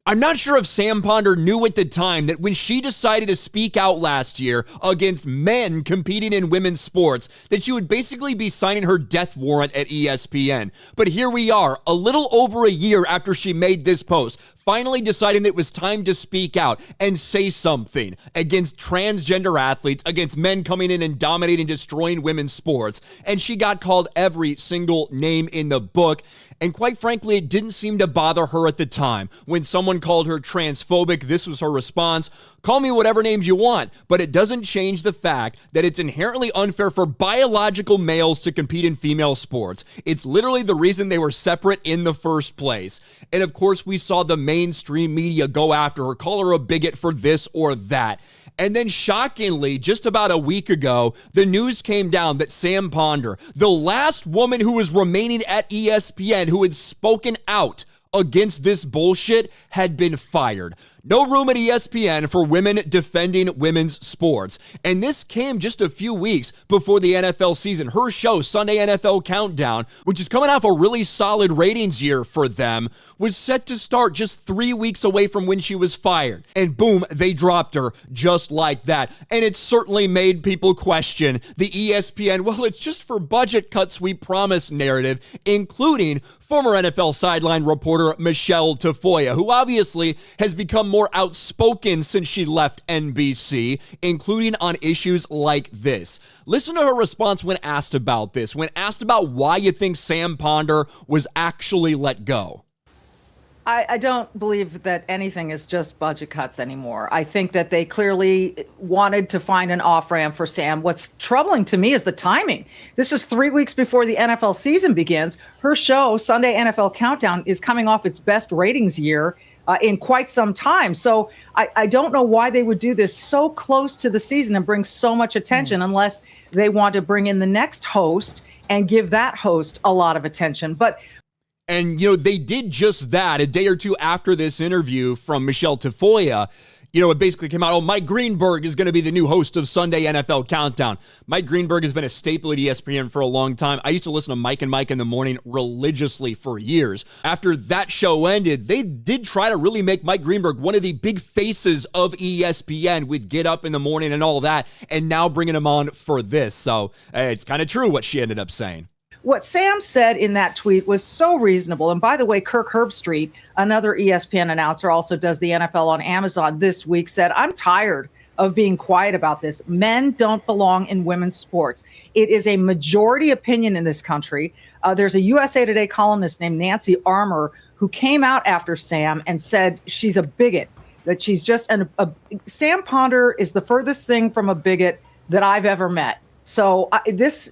I'm not sure if Sam Ponder knew at the time that when she decided to speak out last year against men competing in women's sports, that she would basically be signing her death warrant at ESPN. But here we are, a little over a year after she made this post, finally deciding that it was time to speak out and say something against transgender athletes, against men coming in and dominating, destroying women's sports. And she got called every single name in the book. And quite frankly, it didn't seem to bother her at the time. When someone called her transphobic, this was her response: call me whatever names you want, but it doesn't change the fact that it's inherently unfair for biological males to compete in female sports. It's literally the reason they were separate in the first place. And of course, we saw the mainstream media go after her, call her a bigot for this or that. And then shockingly, just about a week ago, the news came down that Sam Ponder, the last woman who was remaining at ESPN who had spoken out against this bullshit, had been fired. No room at ESPN for women defending women's sports. And this came just a few weeks before the NFL season. Her show, Sunday NFL Countdown, which is coming off a really solid ratings year for them, was set to start just 3 weeks away from when she was fired. And boom, they dropped her just like that. And it certainly made people question the ESPN, well, it's just for budget cuts, we promise narrative, including former NFL sideline reporter Michele Tafoya, who obviously has become more outspoken since she left NBC, including on issues like this. Listen to her response when asked about this, when asked about why you think Sam Ponder was actually let go. I don't believe that anything is just budget cuts anymore. I think that they clearly wanted to find an off-ramp for Sam. What's troubling to me is the timing. This is 3 weeks before the NFL season begins. Her show, Sunday NFL Countdown, is coming off its best ratings year in quite some time. So I don't know why they would do this so close to the season and bring so much attention unless they want to bring in the next host and give that host a lot of attention. And, they did just that a day or two after this interview from Michele Tafoya. It basically came out, Mike Greenberg is going to be the new host of Sunday NFL Countdown. Mike Greenberg has been a staple at ESPN for a long time. I used to listen to Mike and Mike in the morning religiously for years. After that show ended, they did try to really make Mike Greenberg one of the big faces of ESPN with Get Up in the Morning and all that, and now bringing him on for this. So it's kind of true what she ended up saying. What Sam said in that tweet was so reasonable. And by the way, Kirk Herbstreit, another ESPN announcer, also does the NFL on Amazon this week, said, I'm tired of being quiet about this. Men don't belong in women's sports. It is a majority opinion in this country. There's a USA Today columnist named Nancy Armour who came out after Sam and said she's a bigot, that she's just Sam Ponder is the furthest thing from a bigot that I've ever met. So this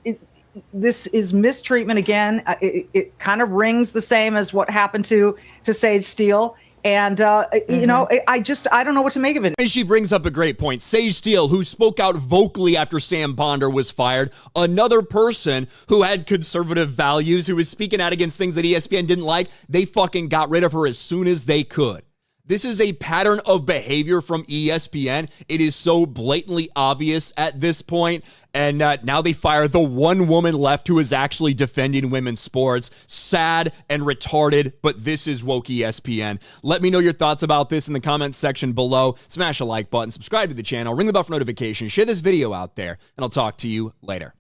is mistreatment again. It kind of rings the same as what happened to Sage Steele. And, I don't know what to make of it. And she brings up a great point. Sage Steele, who spoke out vocally after Sam Ponder was fired, another person who had conservative values, who was speaking out against things that ESPN didn't like, they fucking got rid of her as soon as they could. This is a pattern of behavior from ESPN. It is so blatantly obvious at this point. And now they fire the one woman left who is actually defending women's sports. Sad and retarded, but this is woke ESPN. Let me know your thoughts about this in the comments section below. Smash a like button, subscribe to the channel, ring the bell for notifications, share this video out there, and I'll talk to you later.